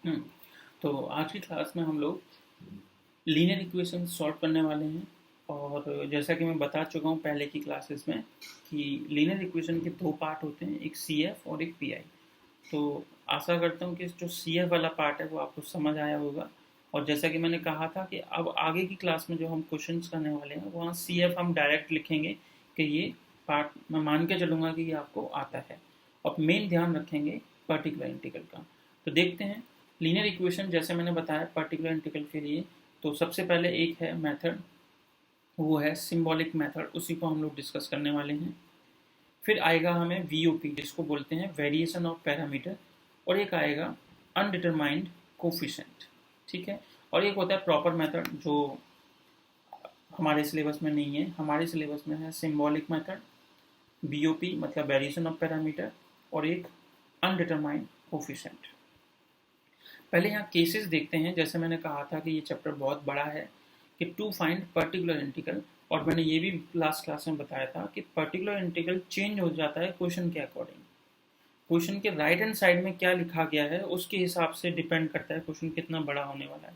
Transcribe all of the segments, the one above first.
हम्म, तो आज की क्लास में हम लोग लीनियर इक्वेशन सॉल्व करने वाले हैं। और जैसा कि मैं बता चुका हूँ पहले की क्लासेस में कि लीनियर इक्वेशन के दो पार्ट होते हैं, एक सी एफ और एक पी आई। तो आशा करता हूँ कि जो सी एफ वाला पार्ट है वो आपको समझ आया होगा। और जैसा कि मैंने कहा था कि अब आगे की क्लास में जो हम क्वेश्चंस करने वाले हैं वहाँ सी एफ हम डायरेक्ट लिखेंगे कि ये पार्ट मैं मान के चलूँगा कि ये आपको आता है। और मेन ध्यान रखेंगे पर्टिकुलर इंटीग्रल का। तो देखते हैं लीनियर इक्वेशन, जैसे मैंने बताया पर्टिकुलर इंटीग्रल के लिए। तो सबसे पहले एक है मेथड, वो है सिंबॉलिक मेथड, उसी को हम लोग डिस्कस करने वाले हैं। फिर आएगा हमें वी ओ पी, जिसको बोलते हैं वेरिएशन ऑफ पैरामीटर। और एक आएगा अनडिटरमाइंड कोफिशेंट। ठीक है। और एक होता है प्रॉपर मेथड, जो हमारे सिलेबस में नहीं है। हमारे सिलेबस में है symbolic method, B O P मतलब वेरिएशन ऑफ पैरामीटर, और एक अनडिटरमाइंड कोफिशेंट। पहले यहाँ केसेस देखते हैं। जैसे मैंने कहा था कि ये चैप्टर बहुत बड़ा है कि टू फाइंड पर्टिकुलर इंटीग्रल। और मैंने ये भी लास्ट क्लास में बताया था कि पर्टिकुलर इंटीग्रल चेंज हो जाता है क्वेश्चन के अकॉर्डिंग। क्वेश्चन के राइट हैंड साइड में क्या लिखा गया है उसके हिसाब से डिपेंड करता है क्वेश्चन कितना बड़ा होने वाला है।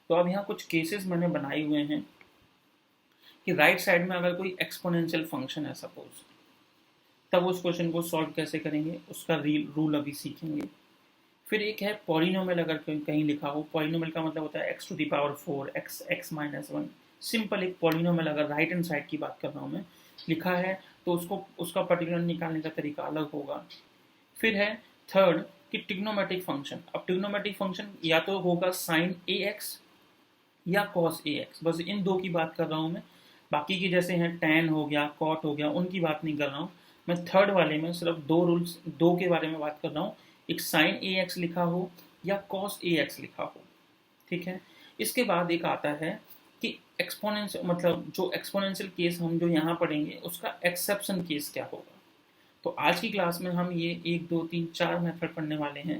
तो अब यहाँ कुछ केसेस मैंने बनाए हुए हैं कि राइट साइड में अगर कोई एक्सपोनेंशियल फंक्शन है सपोज, तब उस क्वेश्चन को सॉल्व कैसे करेंगे उसका रूल अभी सीखेंगे। फिर एक है पॉलिनोमियल, अगर कहीं लिखा हो। पॉलिनोमियल का मतलब होता है x to the power 4, x x minus one. Simple एक पॉलिनोमियल अगर राइट हैंड साइड की बात कर रहा हूँ मैं, लिखा है तो उसको उसका पर्टिकुलर निकालने का तरीका अलग होगा। फिर है थर्ड कि ट्रिग्नोमेट्रिक फंक्शन। अब ट्रिग्नोमेट्रिक फंक्शन या तो होगा साइन ए एक्स या कॉस ए एक्स, बस इन दो की बात कर रहा हूँ मैं। बाकी की जैसे हैं टैन हो गया, कॉट हो गया, उनकी बात नहीं कर रहा हूँ। मैं थर्ड वाले में सिर्फ दो रूल्स, दो के बारे में बात कर रहा हूँ। एक साइन ए एक्स लिखा हो या कॉस ए एक्स लिखा हो। ठीक है। इसके बाद एक आता है कि एक्सपोनेंशियल, मतलब जो एक्सपोनेंशियल केस हम जो यहाँ पढ़ेंगे उसका एक्सेप्शन केस क्या होगा। तो आज की क्लास में हम ये 1 2 3 4 मेथड पढ़ने वाले हैं।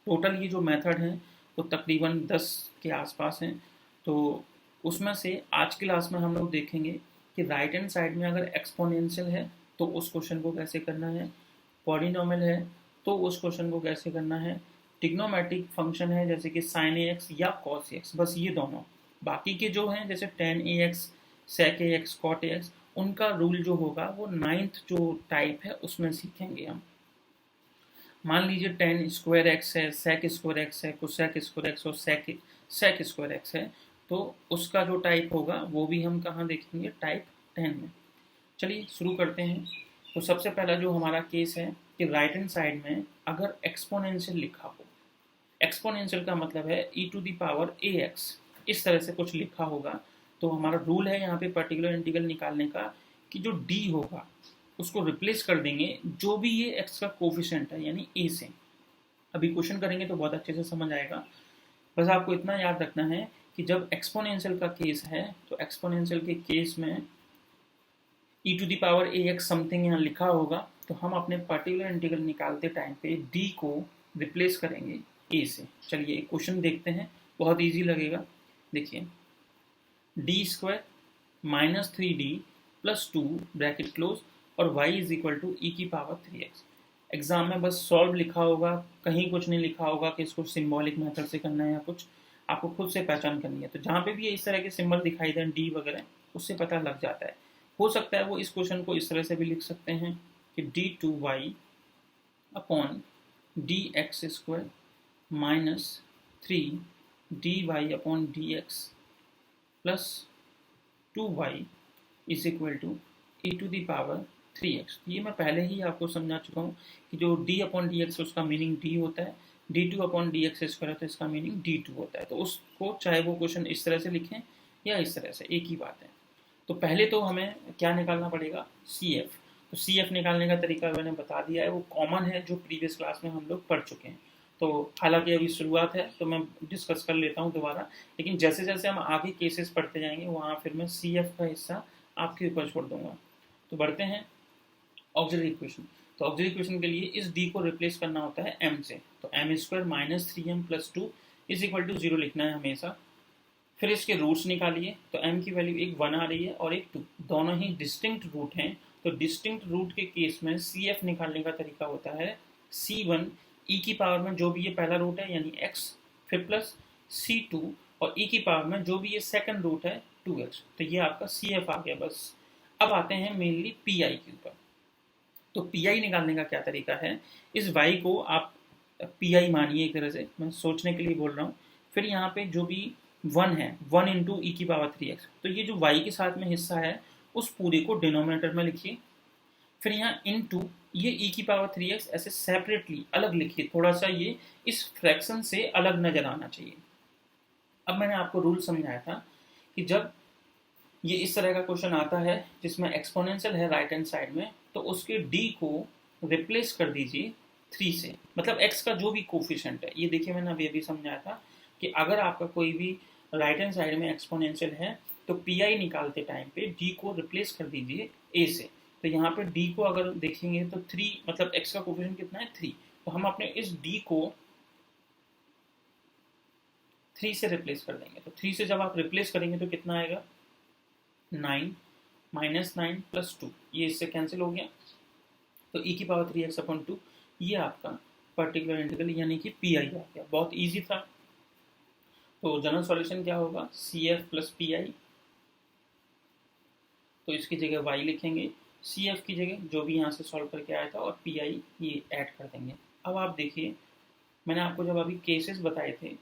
टोटल ये जो मेथड हैं वो तकरीबन 10 के आसपास हैं। तो उसमें से आज की क्लास में हम लोग देखेंगे कि राइट हैंड साइड में अगर एक्सपोनेंशियल है तो उस क्वेश्चन को कैसे करना है, पॉलिनोमियल है तो उस क्वेश्चन को कैसे करना है, ट्रिग्नोमेट्रिक फंक्शन है जैसे कि साइन ए एक्स या कॉस ए एक्स, बस ये दोनों। बाकी के जो हैं जैसे tan a x, sec a x, cot a x, उनका रूल जो होगा वो नाइन्थ जो टाइप है उसमें सीखेंगे हम। मान लीजिए टेन स्क्वायर एक्स है, सेक स्क्वायर एक्स है, कोसेक स्क्वायर एक्स और सेक स्क्वायर एक्स है, तो उसका जो टाइप होगा वो भी हम कहाँ देखेंगे, टाइप 10 में। चलिए शुरू करते हैं। तो सबसे पहला जो हमारा केस है कि राइट हैंड साइड में अगर एक्सपोनेंशियल लिखा हो, एक्सपोनेंशियल का मतलब है e to the power a x, इस तरह से कुछ लिखा होगा, तो हमारा रूल है यहाँ पे पर्टिकुलर इंटीग्रल निकालने का कि जो डी होगा उसको रिप्लेस कर देंगे जो भी ये एक्स का कोफिशिएंट है यानी ए से। अभी क्वेश्चन करेंगे तो बहुत अच्छे से समझ आएगा। बस आपको इतना याद रखना है कि जब एक्सपोनेंशियल का केस है तो एक्सपोनेंशियल के केस में e to the power a x something यहाँ लिखा होगा, तो हम अपने पर्टिकुलर इंटीग्रल निकालते टाइम पे डी को रिप्लेस करेंगे ए से। चलिए एक क्वेश्चन देखते हैं, बहुत ईजी लगेगा। देखिए D square minus 3d plus 2 bracket close और y इज इक्वल टू ई की पावर 3x। एग्जाम में बस सॉल्व लिखा होगा, कहीं कुछ नहीं लिखा होगा कि इसको सिंबॉलिक मेथड से करना है या कुछ, आपको खुद से पहचान करनी है। तो जहाँ पे भी इस तरह के सिंबल दिखाई दें डी वगैरह, उससे पता लग जाता है। हो सकता है वो इस क्वेश्चन को इस तरह से भी लिख सकते हैं कि d2y upon d x square minus 3 dy upon d x plus 2y is equal to e to the power 3x। ये मैं पहले ही आपको समझा चुका हूँ कि जो d अपॉन डी एक्स उसका मीनिंग d होता है, d2 upon d x square होता है, इसका मीनिंग d2 होता है। तो उसको चाहे वो क्वेश्चन इस तरह से लिखें या इस तरह से, एक ही बात है। तो पहले तो हमें क्या निकालना पड़ेगा, सी एफ। तो सी एफ निकालने का तरीका मैंने बता दिया है, वो कॉमन है जो प्रीवियस क्लास में हम लोग पढ़ चुके हैं। तो हालांकि अभी शुरुआत है तो मैं डिस्कस कर लेता हूँ दोबारा, लेकिन जैसे जैसे हम आगे केसेस पढ़ते जाएंगे वहाँ फिर मैं सी एफ का हिस्सा आपके ऊपर छोड़ दूंगा। तो बढ़ते हैं ऑक्सिलरी इक्वेशन। तो ऑक्सिलरी इक्वेशन के लिए इस डी को रिप्लेस करना होता है एम से। तो m square minus 3m plus 2 is equal to 0 लिखना है हमेशा। फिर इसके रूट्स निकालिए, तो m की वैल्यू एक 1 आ रही है और एक 2, दोनों ही डिस्टिंक्ट रूट हैं। तो डिस्टिंक्ट रूट के केस में सी एफ निकालने का तरीका होता है C1 ई की पावर में जो भी ये पहला रूट है यानी x, फिर प्लस c2, और ई की पावर में जो भी ये सेकंड रूट है 2x। तो ये आपका CF आ गया बस। अब आते हैं मेनली PI के ऊपर। तो PI निकालने का क्या तरीका है, इस y को आप PI मानिए, एक तरह से मैं सोचने के लिए बोल रहा हूँ। फिर यहाँ पे जो भी 1 है, 1 इंटू ई की पावर 3x, तो ये जो y के साथ में हिस्सा है उस पूरे को डिनोमिनेटर में लिखिए। फिर यहाँ इनटू ये e की पावर 3x ऐसे सेपरेटली अलग लिखिए, थोड़ा सा ये इस फ्रैक्शन से अलग नजर आना चाहिए। अब मैंने आपको रूल समझाया था कि जब ये इस तरह का क्वेश्चन आता है जिसमें एक्सपोनेंशियल है राइट हैंड साइड में, तो उसके d को रिप्लेस कर दीजिए 3 से, मतलब x का जो भी कोफिशिएंट है। ये देखिए मैंने अभी समझाया था कि अगर आपका कोई भी राइट हैंड साइड में एक्सपोनेंशियल है तो PI निकालते टाइम पे d को रिप्लेस कर दीजिए a से। तो यहाँ पे d को अगर देखेंगे तो 3, मतलब x का कोफिशिएंट कितना है 3, तो हम अपने इस d को 3 से रिप्लेस कर देंगे। तो 3 से जब आप रिप्लेस करेंगे तो कितना आएगा 9 माइनस 9 प्लस 2, ये इससे कैंसिल हो गया। तो e की पावर 3x अपॉन 2, ये आपका पर्टिकुलर इंटीग्रल यानी कि PI आ गया। बहुत इजी था। तो जनरल सॉल्यूशन क्या होगा, CF प्लस PI। तो इसकी जगह y लिखेंगे, CF की जगह जो भी यहाँ से सॉल्व करके आया था, और PI ये ऐड कर देंगे। अब आप देखिए, मैंने आपको जब अभी केसेस बताए थे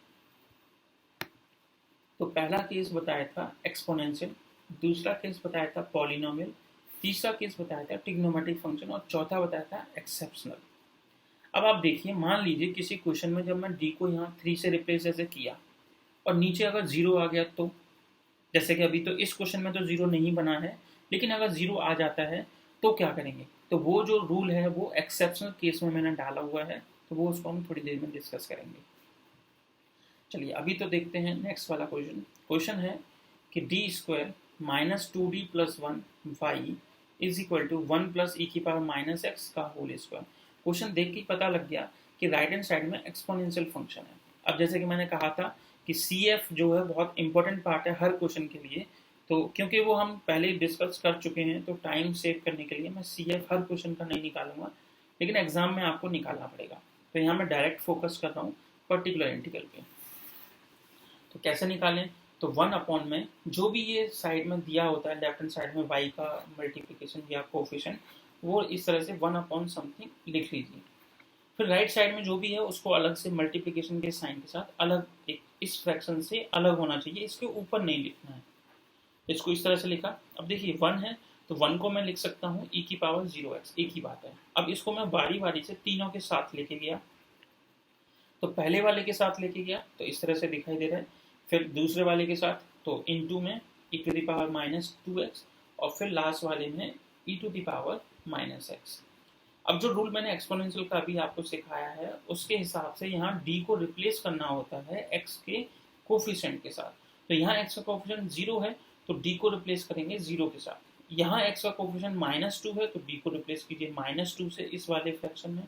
तो पहला केस बताया था एक्सपोनेंशियल, दूसरा केस बताया था पॉलिनोमियल, तीसरा केस बताया था ट्रिग्नोमेट्रिक फंक्शन, और चौथा बताया था एक्सेप्शनल। अब आप देखिए, मान लीजिए किसी क्वेश्चन में जब मैं d को यहाँ 3 से रिप्लेस ऐसे किया और नीचे अगर 0 आ गया, तो जैसे कि अभी तो इस क्वेश्चन में तो 0 नहीं बना है, लेकिन अगर 0 आ जाता है तो क्या करेंगे। तो वो जो रूल है वो एक्सेप्शनल केस में मैंने डाला हुआ है, तो वो उसको हम थोड़ी देर में डिस्कस करेंगे। चलिए अभी तो देखते हैं नेक्स्ट वाला क्वेश्चन। क्वेश्चन है कि D square minus 2d plus 1 y is equal to 1 plus e की पावर माइनस एक्स का होल स्क्वायर। क्वेश्चन देख के पता लग गया कि राइट हैंड साइड में एक्सपोनेंशियल फंक्शन है। अब जैसे कि मैंने कहा था कि CF जो है बहुत इंपॉर्टेंट पार्ट है हर क्वेश्चन के लिए, तो क्योंकि वो हम पहले डिस्कस कर चुके हैं तो टाइम सेव करने के लिए मैं CF हर क्वेश्चन का नहीं निकालूंगा, लेकिन एग्जाम में आपको निकालना पड़ेगा। तो यहाँ मैं डायरेक्ट फोकस कर रहा हूँ पर्टिकुलर इंटीग्रल पे। तो कैसे निकालें, तो 1 अपॉन में जो भी ये साइड में दिया होता है लेफ्ट हैंड साइड में y का मल्टीप्लिकेशन या कोफिशिएंट, वो इस तरह से 1 अपॉन समथिंग लिख लीजिए। फिर राइट साइड में जो भी है उसको अलग से मल्टीप्लिकेशन के साइन के साथ अलग एक इस फ्रैक्शन से अलग होना चाहिए, इसके ऊपर नहीं लिखना है। इसको इस तरह से लिखा। अब देखिए 1 है तो 1 को मैं लिख सकता हूँ e की पावर 0x, एक ही बात है। अब इसको मैं बारी बारी से तीनों के साथ लेके गया, तो पहले वाले के साथ लेके गया तो इस तरह से दिखाई दे रहा है, फिर दूसरे वाले के साथ तो इनटू में e to the power minus 2x, और फिर लास्ट वाले में e to the power minus x। अब जो रूल मैंने एक्सपोनेंशियल का भी आपको सिखाया है उसके हिसाब से यहाँ d को रिप्लेस करना होता है x के कोफिशिएंट के साथ। तो यहाँ x का कोफिशिएंट 0 है तो d को रिप्लेस करेंगे 0 के साथ। यहाँ x का कोफिशिएंट -2 है तो d को रिप्लेस कीजिए -2 से इस वाले फ्रैक्शन में,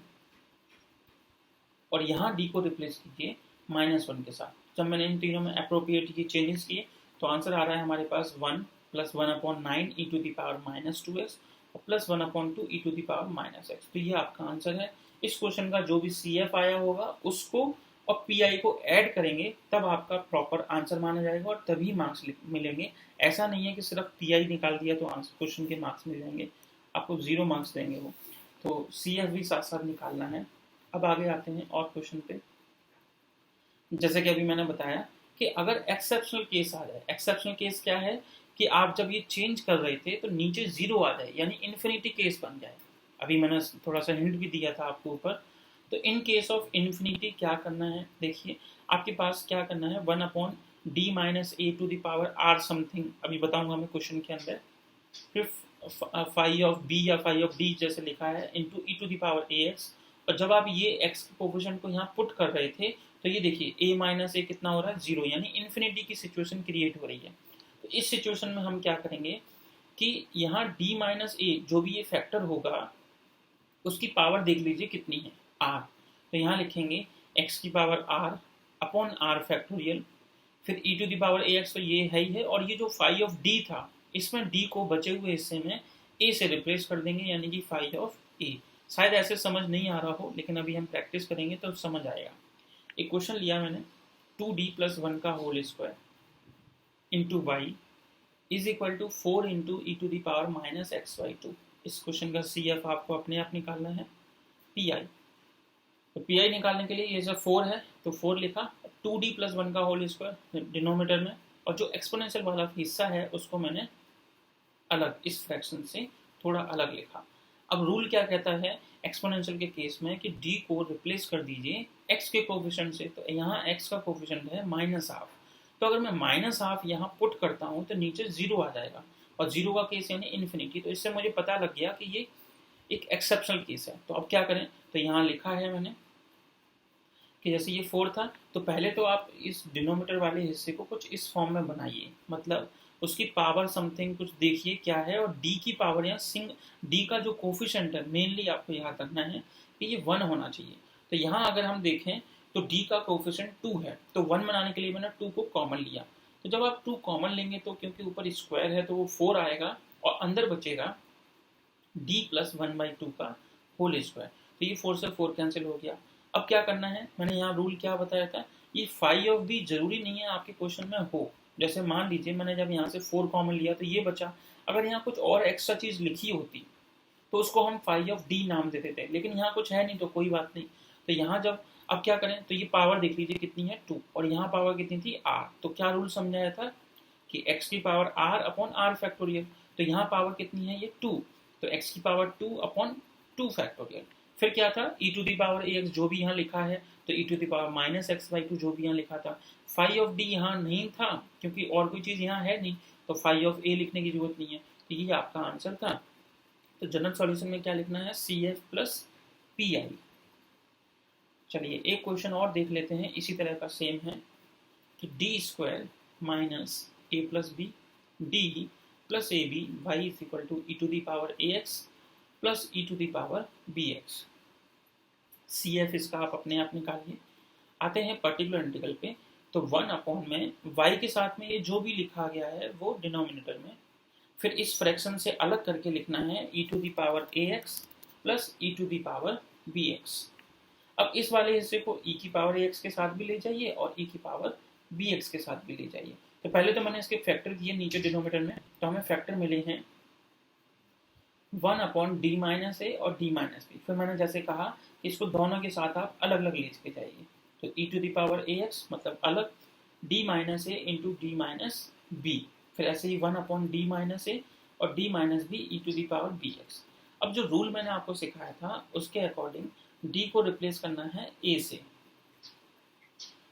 और यहाँ d को रिप्लेस कीजिए -1 के साथ। जब मैंने इन तीनों में अप्रोप्रिएट ये चेंजेस किए तो आंसर आ रहा है हमारे पास 1 plus 1 upon 9 e to the power -2x और plus 1 upon 2 e to the power -x। तो ये आपका आंसर है। इस क्वेश्चन का जो भी CF आया होगा उसको और PI को ऐड करेंगे तब आपका प्रॉपर आंसर माना जाएगा और तभी मार्क्स मिलेंगे। ऐसा नहीं है कि सिर्फ PI निकाल दिया तो आंसर क्वेश्चन के मार्क्स मिल जाएंगे, आपको 0 मार्क्स देंगे वो। तो CF भी साथ साथ निकालना है। अब आगे आते हैं और क्वेश्चन पे। जैसे कि अभी मैंने बताया कि अगर एक्सेप्शनल केस आ जाए, एक्सेप्शनल केस क्या है कि आप जब ये चेंज कर रहे थे तो नीचे 0 आ जाए यानी इन्फिनिटी केस बन जाए। अभी मैंने थोड़ा सा हिंट भी दिया था आपको ऊपर। तो इन केस ऑफ इन्फिनिटी क्या करना है, देखिए आपके पास क्या करना है 1 upon d minus a to the power r something, अभी बताऊंगा मैं क्वेश्चन के अंदर। फिर फाई ऑफ बी या फाई ऑफ डी जैसे लिखा है into e to the power a x. और जब आप ये एक्स के कोफिशिएंट को यहाँ पुट कर रहे थे तो ये देखिए a माइनस ए कितना हो रहा है 0, यानी इन्फिनिटी की सिचुएशन क्रिएट हो रही है। तो इस सिचुएशन में हम क्या करेंगे कि यहाँ d माइनस ए जो भी ये फैक्टर होगा उसकी पावर देख लीजिए कितनी है r। तो यहाँ लिखेंगे x की power r upon r factorial, फिर e to the power ax तो ये है ही है, और ये जो फाई ऑफ d था इसमें d को बचे हुए हिस्से में a से रिप्लेस कर देंगे यानी कि फाई ऑफ a। शायद ऐसे समझ नहीं आ रहा हो, लेकिन अभी हम प्रैक्टिस करेंगे तो समझ आएगा। एक क्वेश्चन लिया मैंने, 2d+1 का whole square into y is equal to 4 into e to the power minus XY2। इस क्वेश्चन का CF आपको अपने आप निकालना है, PI। तो PI निकालने के लिए ये जब 4 है तो 4 लिखा, 2d+1 का होल स्क्वायर डिनोमीटर में, और जो एक्सपोनेंशियल वाला हिस्सा है उसको मैंने अलग, इस फ्रैक्शन से थोड़ा अलग लिखा। अब रूल क्या कहता है एक्सपोनेंशियल के केस में कि d को रिप्लेस कर दीजिए x के कोफिशिएंट से। तो यहाँ x का कोफिशिएंट है -12। तो अगर मैं -12 यहाँ पुट करता हूँ तो नीचे 0 आ जाएगा, और 0 का केस यानी इन्फिनिटी। तो इससे मुझे पता लग गया कि ये एक एक्सेप्शनल केस है। तो अब क्या करें, तो यहाँ लिखा है मैंने कि जैसे ये 4 था, तो पहले तो आप इस डिनोमीटर वाले हिस्से को कुछ इस फॉर्म में बनाइए, मतलब उसकी पावर समथिंग कुछ देखिए क्या है, और d की पावर या d का जो कोफिशिएंट है मेनली आपको याद रखना है कि ये 1 होना चाहिए। तो यहाँ अगर हम देखें तो d का कोफिशिएंट 2 है, तो 1 बनाने के लिए मैंने 2 को कॉमन लिया। तो जब आप 2 कॉमन लेंगे तो क्योंकि ऊपर स्क्वायर है तो वो 4 आएगा, और अंदर बचेगा d+1/2 का होल स्क्वायर। तो ये 4 से 4 कैंसिल हो गया। अब क्या करना है, मैंने यहाँ रूल क्या बताया था, ये फाई ऑफ बी जरूरी नहीं है आपके क्वेश्चन में हो। जैसे मान लीजिए मैंने जब यहाँ से 4 कॉमन लिया तो ये बचा, अगर यहाँ कुछ और एक्स्ट्रा चीज लिखी होती तो उसको हम फाई ऑफ डी नाम देते थे, लेकिन यहाँ कुछ है नहीं तो कोई बात नहीं। तो यहाँ जब अब क्या करें, तो ये पावर देख लीजिए कितनी है 2, और यहाँ पावर कितनी थी r। तो क्या रूल समझाया था कि x की power r upon r factorial. तो यहाँ पावर कितनी है ये 2, तो x की पावर 2 अपॉन 2 फैक्टोरियल। फिर क्या था e to the power ax जो भी यहाँ लिखा है, तो e to the power -x/2 जो भी यहाँ लिखा था। फाई ऑफ डी यहाँ नहीं था क्योंकि और कोई चीज़ यहाँ है नहीं, तो फाई ऑफ ए लिखने की जरूरत नहीं है। तो ये आपका आंसर था। तो जनरल सॉल्यूशन में क्या लिखना है, CF प्लस PI। चलिए एक क्वेश्चन और देख लेते हैं, इसी तरह का सेम है कि d² minus a plus B d plus AB y is equal to e to the power ax plus e to the power bx। CF इसका आप अपने आप निकालिए। आते हैं पर्टिकुलर इंटीग्रल पे, तो 1 अपॉन में y के साथ में ये जो भी लिखा गया है वो डिनोमिनेटर में, फिर इस फ्रैक्शन से अलग करके लिखना है e to the power ax plus e to the power bx। अब इस वाले हिस्से को e की पावर ax के साथ भी ले जाइए और e की पावर bx के साथ भी ले जाइए। तो पहले तो मैंने इसके फैक्टर किए नीचे डिनोमिनेटर में, तो हमें फैक्टर मिले हैं 1 अपॉन d माइनस ए और d माइनस बी। फिर मैंने जैसे कहा कि इसको दोनों के साथ आप अलग अलग लेके जाइए, तो e to the power ax मतलब अलग, d minus a into d minus B. फिर ऐसे ही 1 अपॉन d माइनस ए और d minus B e to the power bx। अब जो रूल मैंने आपको सिखाया था उसके अकॉर्डिंग d को रिप्लेस करना है a से।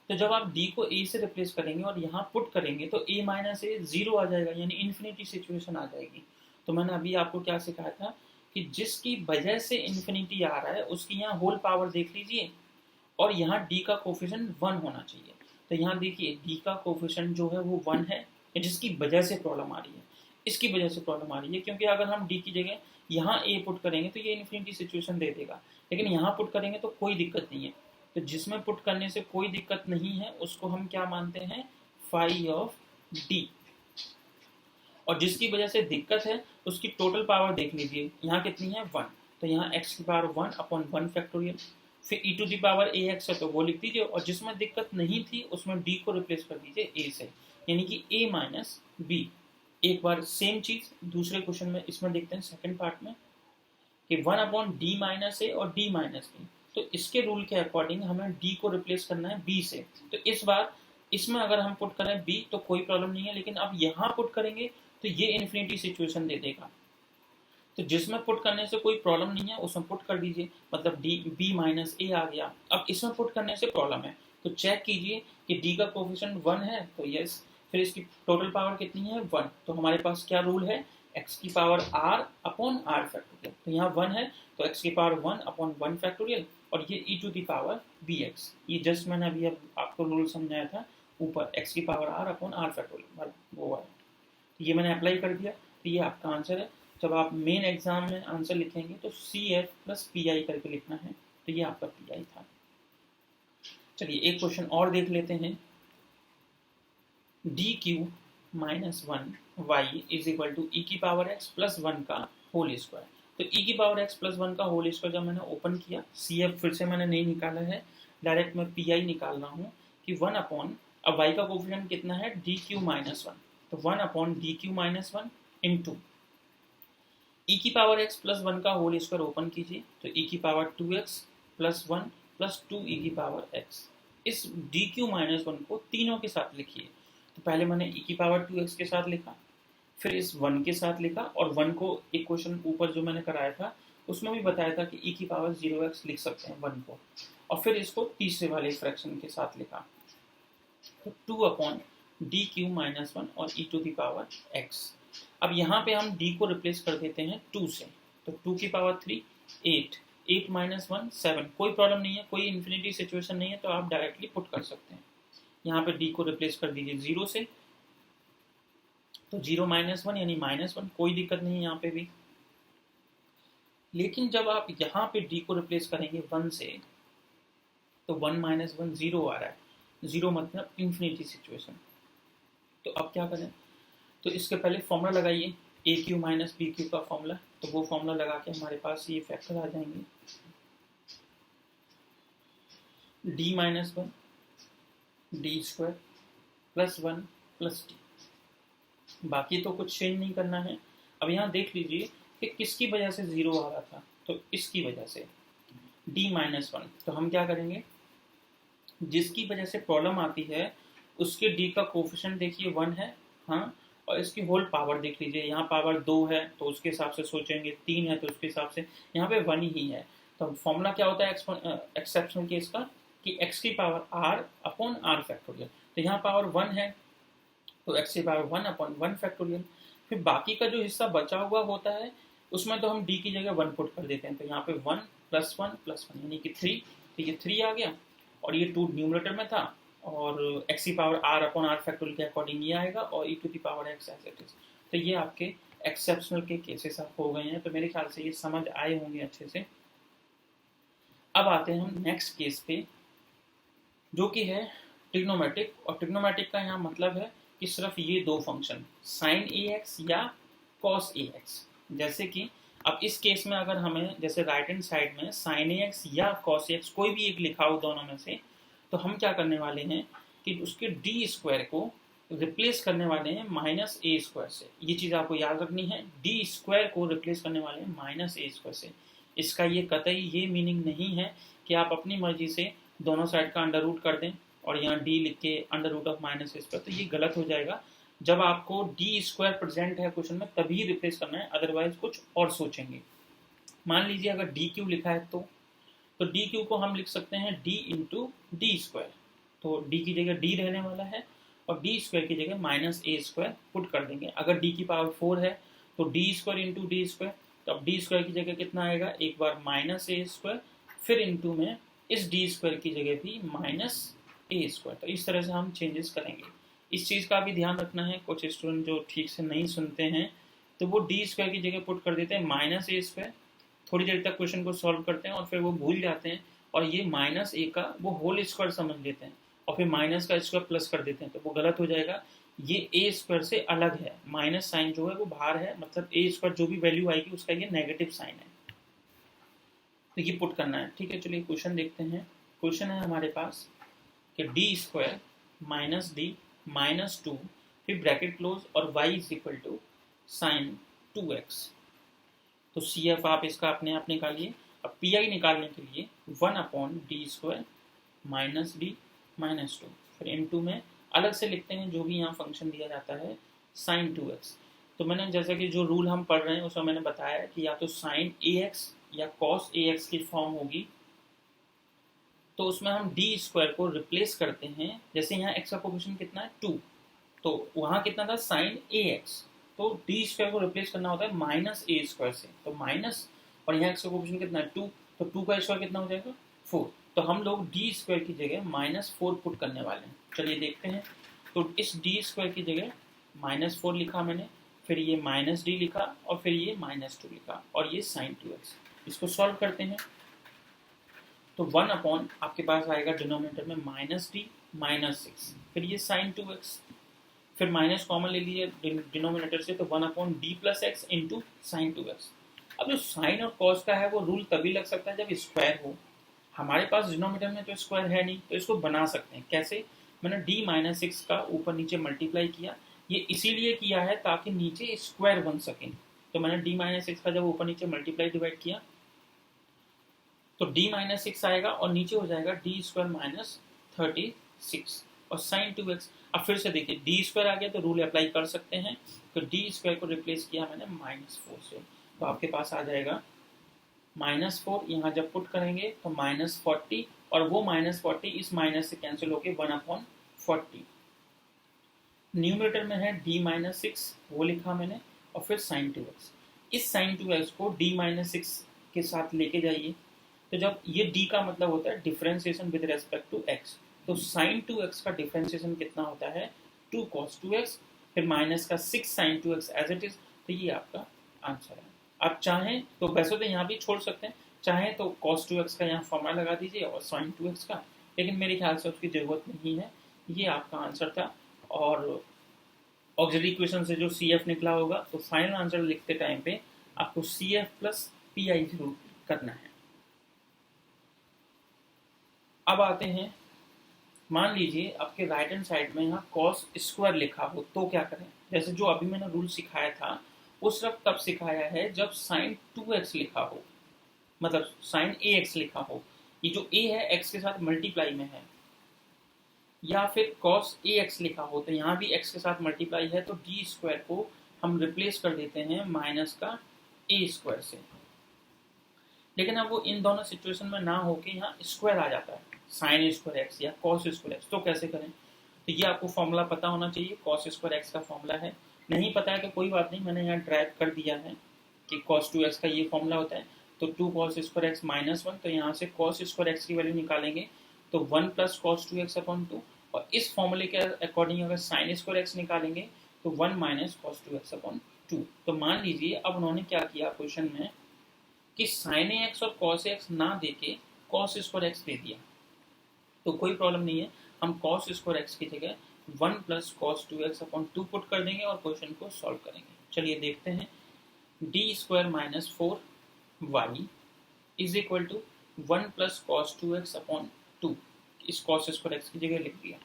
तो जब आप d को a से रिप्लेस करेंगे और यहाँ पुट करेंगे तो a माइनस ए 0 आ जाएगा, यानी इन्फिनिटी सिचुएशन आ जाएगी। तो मैंने अभी आपको क्या सिखाया था कि जिसकी वजह से इन्फिनिटी आ रहा है उसकी यहाँ होल पावर देख लीजिए, और यहाँ d का कोफिशिएंट 1 होना चाहिए। तो यहाँ देखिए d का कोफिशिएंट जो है वो 1 है, जिसकी वजह से प्रॉब्लम आ रही है, इसकी वजह से प्रॉब्लम आ रही है, क्योंकि अगर हम d की जगह यहाँ a पुट करेंगे तो ये इन्फिनिटी सिचुएशन दे देगा, लेकिन यहाँ पुट करेंगे तो कोई दिक्कत नहीं है। तो जिसमें पुट करने से कोई दिक्कत नहीं है उसको हम क्या मानते हैं, फाई ऑफ d। और जिसकी वजह से दिक्कत है उसकी टोटल पावर देख लीजिए, यहाँ कितनी है 1, तो यहाँ x की पावर 1 अपॉन 1 फैक्टोरियल। फिर e to the power ax है तो वो लिख दीजिए, और जिसमें दिक्कत नहीं थी उसमें d को रिप्लेस कर दीजिए a से, यानी कि a माइनस b। एक बार सेम चीज दूसरे क्वेश्चन में इसमें देखते हैं सेकंड पार्ट में कि 1 अपॉन d माइनस ए और d माइनस बी। तो इसके रूल के अकॉर्डिंग हमें d को रिप्लेस करना है b से। तो इस बार इसमें अगर हम पुट करें b तो कोई प्रॉब्लम नहीं है, लेकिन अब यहाँ पुट करेंगे तो ये इन्फिनिटी सिचुएशन दे देगा। तो जिसमें पुट करने से कोई प्रॉब्लम नहीं है उसमें पुट कर दीजिए, मतलब d b माइनस ए आ गया। अब इसमें पुट करने से प्रॉब्लम है तो चेक कीजिए कि d का कोफिशिएंट 1 है तो यस, फिर इसकी टोटल पावर कितनी है 1। तो हमारे पास क्या रूल है, x की power r upon r factorial. तो यहाँ 1 है तो x की पावर 1 अपॉन 1 फैक्टोरियल, और ये e to the power bx। ये जस्ट मैंने अभी अब आपको रूल समझाया था ऊपर, x की power r upon r factorial वो है। ये मैंने अप्लाई कर दिया, तो ये आपका आंसर है। जब आप मेन एग्जाम में आंसर लिखेंगे तो CF प्लस PI करके लिखना है, तो ये आपका PI था। चलिए एक क्वेश्चन और देख लेते हैं, d³ - 1 y is equal to e की पावर x प्लस 1 का होल स्क्वायर। तो e की पावर x प्लस 1 का होल स्क्वायर जब मैंने ओपन किया, CF फिर से मैंने नहीं निकाला है, डायरेक्ट मैं PI निकाल रहा हूँ कि 1 अपॉन, अब y का कोफिशिएंट कितना है dq माइनस 1, तो 1 upon dq minus 1 into e की पावर x प्लस 1 का होल स्क्वायर ओपन कीजिए, तो e की power 2x plus 1 plus 2e की पावर x। इस dq माइनस 1 को तीनों के साथ लिखिए, तो पहले मैंने e की पावर 2x के साथ लिखा, फिर इस 1 के साथ लिखा, और 1 को एक क्वेश्चन ऊपर जो मैंने कराया था उसमें भी बताया था कि e की पावर 0x लिख सकते हैं 1 को, और फिर इसको तीसरे वाले फ्रैक्शन के साथ लिखा, तो 2 अपॉन डी क्यू माइनस 1 और e to the power x। अब यहाँ पे हम d को रिप्लेस कर देते हैं 2 से, तो 2 की पावर 3 8, 8 माइनस 1 7, कोई प्रॉब्लम नहीं है, कोई इन्फिनिटी सिचुएशन नहीं है, तो आप डायरेक्टली पुट कर सकते हैं। यहाँ पे d को रिप्लेस कर दीजिए 0 से, तो 0 माइनस 1 यानी माइनस 1, कोई दिक्कत नहीं है यहाँ पे भी। लेकिन जब आप यहाँ पे d को रिप्लेस करेंगे 1 से, तो 1 माइनस 1 0 आ रहा है, 0 मतलब इन्फिनिटी सिचुएशन। तो अब क्या करें, तो इसके पहले फॉर्मूला लगाइए, ए क्यू माइनस बी क्यू का फॉर्मूला, तो वो फॉर्मूला लगा के हमारे पास ये फैक्टर आ जाएंगे, D minus 1 D square plus 1 plus D. बाकी तो कुछ चेंज नहीं करना है। अब यहाँ देख लीजिए कि किसकी वजह से 0 आ रहा था, तो इसकी वजह से d माइनस 1। तो हम क्या करेंगे, जिसकी वजह से प्रॉब्लम आती है उसके d का कोफिशिएंट देखिए 1 है, हाँ, और इसकी होल पावर देख लीजिए, यहाँ पावर 2 है तो उसके हिसाब से सोचेंगे, 3 है तो उसके हिसाब से, यहाँ पे 1 ही है। तो फॉर्मूला क्या होता है एक्सेप्शनल केस का, कि x की power r upon r factorial, तो यहाँ पावर 1 है तो x की पावर 1 अपॉन 1 फैक्टोरियल। फिर बाकी का जो हिस्सा बचा हुआ होता है उसमें तो हम d की जगह 1 पुट कर देते हैं, तो यहाँ पे 1 प्लस 1 प्लस 1 यानी कि 3, तो ये 3 आ गया, और ये 2 न्यूमरेटर में था, और x की power r upon r factorial के अकॉर्डिंग ये आएगा, और e to the power x as it is. तो ये आपके एक्सेप्शनल के केसेस आप हो गए हैं, तो मेरे ख्याल से ये समझ आए होंगे अच्छे से। अब आते हैं हम नेक्स्ट केस पे, जो कि है ट्रिग्नोमेट्रिक, और ट्रिग्नोमेट्रिक का यहाँ मतलब है कि सिर्फ ये दो फंक्शन साइन ax या कॉस ax। जैसे कि अब इस केस में अगर हमें जैसे राइट हैंड साइड में साइन ax या कॉस ax कोई भी एक लिखा हो दोनों में से, तो हम क्या करने वाले हैं कि उसके डी स्क्वायर को रिप्लेस करने वाले हैं माइनस ए स्क्वायर से। ये चीज़ आपको याद रखनी है, डी स्क्वायर को रिप्लेस करने वाले हैं माइनस ए स्क्वायर से। इसका ये कतई ये मीनिंग नहीं है कि आप अपनी मर्जी से दोनों साइड का अंडर रूट कर दें और यहाँ डी लिख के under root of minus a square, तो ये गलत हो जाएगा। जब आपको डी स्क्वायर प्रेजेंट है क्वेश्चन में तभी रिप्लेस करना है, अदरवाइज कुछ और सोचेंगे। मान लीजिए अगर डी क्यू लिखा है तो डी क्यू को हम लिख सकते हैं डी इंटू डी स्क्वायर, तो डी की जगह डी रहने वाला है और डी स्क्वायर की जगह माइनस ए स्क्वायर पुट कर देंगे। अगर डी की पावर 4 है तो D square into D square, तो अब डी स्क्वायर की जगह कितना आएगा, एक बार माइनस ए स्क्वायर, फिर इंटू में इस डी स्क्वायर की जगह भी माइनस ए स्क्वायर। तो इस तरह से हम चेंजेस करेंगे। इस चीज़ का भी ध्यान रखना है, कुछ स्टूडेंट जो ठीक से नहीं सुनते हैं तो वो डी स्क्वायर की जगह पुट कर देते हैं माइनस ए स्क्वायर, थोड़ी देर तक क्वेश्चन को सॉल्व करते हैं और फिर वो भूल जाते हैं और ये माइनस ए का वो होल स्क्वायर समझ लेते हैं और फिर माइनस का स्क्वायर प्लस कर देते हैं, तो वो गलत हो जाएगा। ये ए स्क्वायर से अलग है, माइनस साइन जो है वो बाहर है, मतलब ए स्क्वायर जो भी वैल्यू आएगी उसका ये नेगेटिव साइन है, तो ये पुट करना है। ठीक है, चलिए क्वेश्चन देखते हैं। क्वेश्चन है हमारे पास कि D square minus d minus 2 फिर ब्रैकेट क्लोज और y is equal to sine 2x। तो सी एफ आप इसका अपने आप निकालिए। अब पी आई निकालने के लिए 1 upon d square minus d minus 2, फिर इन टू में अलग से लिखते हैं जो भी यहाँ फंक्शन दिया जाता है साइन 2x। तो मैंने जैसा कि जो रूल हम पढ़ रहे हैं उसमें मैंने बताया कि या तो साइन ax या कॉस ax की फॉर्म होगी, तो उसमें हम डी स्क्वायर को रिप्लेस करते हैं। जैसे यहाँ x का कोफिशिएंट कितना है 2, तो वहाँ कितना था साइन ax, तो डी स्क्वायर को रिप्लेस करना होता है माइनस ए स्क्वायर से, तो माइनस, और यहाँ x का कोफिशिएंट कितना है 2, तो 2 का स्क्वायर कितना हो जाएगा 4, तो हम लोग डी स्क्वायर की जगह माइनस 4 पुट करने वाले हैं। चलिए देखते हैं। तो इस डी स्क्वायर की जगह माइनस 4 लिखा मैंने, फिर ये माइनस डी लिखा और फिर ये माइनस 2 लिखा और ये साइन 2x। इसको सॉल्व करते हैं तो 1 अपॉन आपके पास आएगा डिनोमिनेटर में माइनस डी माइनस 6, फिर ये साइन 2x, फिर माइनस कॉमन ले लीजिए डिनोमिनेटर से, तो 1 upon D plus x into sine 2x। अब जो साइन और कॉस का है वो रूल तभी लग सकता है जब स्क्वायर हो। हमारे पास डिनोमिनेटर में तो स्क्वायर है नहीं, तो इसको बना सकते हैं कैसे। मैंने d-6 का ऊपर नीचे मल्टीप्लाई किया, ये इसीलिए किया है ताकि नीचे स्क्वायर बन सके। तो मैंने d-6 का जब ऊपर नीचे मल्टीप्लाई डिवाइड किया तो d-6 आएगा और नीचे हो जाएगा d² - 36 और साइन 2x। अब फिर से देखिए d² आ गया तो रूल अप्लाई कर सकते हैं, तो d² को रिप्लेस किया मैंने -4 से, तो आपके पास आ जाएगा -4। यहाँ जब पुट करेंगे तो -40 और वो -40 इस माइनस से कैंसिल होके 1/40। न्यूमरेटर में है d-6 वो लिखा मैंने और फिर sin 2x। इस sin 2x को d-6 के साथ लेके जाइए, तो जब ये d का मतलब होता है differentiation with respect to x, तो sin 2x का डिफरेंशिएशन कितना होता है 2 cos 2x, फिर माइनस का 6 sin 2x as it is. तो ये आपका आंसर है। आप चाहें तो वैसे तो यहाँ भी छोड़ सकते हैं, चाहें तो cos 2x का यहाँ फॉर्मूला लगा दीजिए और sin 2x का, लेकिन मेरे ख्याल से उसकी ज़रूरत नहीं है। ये आपका आंसर था। और ऑक्सिलरी इक्वेशन से जो CF निकला होगा, तो फाइनल आंसर लिखते टाइम पे आपको CF प्लस PI जरूर करना है। अब आते हैं, मान लीजिए आपके राइट हैंड साइड में यहाँ cos स्क्वायर लिखा हो तो क्या करें। जैसे जो अभी मैंने रूल सिखाया था वो सिर्फ तब सिखाया है जब sin 2x लिखा हो, मतलब sin AX लिखा हो। ये जो A है x के साथ मल्टीप्लाई में है, या फिर cos AX लिखा हो तो यहाँ भी x के साथ मल्टीप्लाई है, तो d² को हम रिप्लेस कर देते हैं माइनस का A² से। लेकिन अब वो इन दोनों सिचुएशन में ना होके यहाँ स्क्वायर आ जाता है, sin² x या cos² x, तो कैसे करें। तो ये आपको फॉर्मूला पता होना चाहिए, cos² x का फॉर्मूला है। नहीं पता है तो कोई बात नहीं, मैंने यहाँ ड्राइव कर दिया है कि cos 2x का ये फॉर्मूला होता है। तो 2 cos² x -1, तो यहाँ से cos² x की वैल्यू निकालेंगे तो 1 + cos 2x/2, और इस फॉर्मूले के अकॉर्डिंग अगर sin² x निकालेंगे तो 1 - cos 2x/2। तो मान लीजिए अब उन्होंने क्या किया क्वेश्चन में कि sin AX और cos AX ना देके cos² x दे दिया, तो कोई प्रॉब्लम नहीं है, हम cos² x की जगह 1 + cos 2x/2 पुट कर देंगे और क्वेश्चन को सॉल्व करेंगे। चलिए देखते हैं। d² - 4y is equal to 1 + cos 2x/2, इस cos² x की जगह लिख दिया।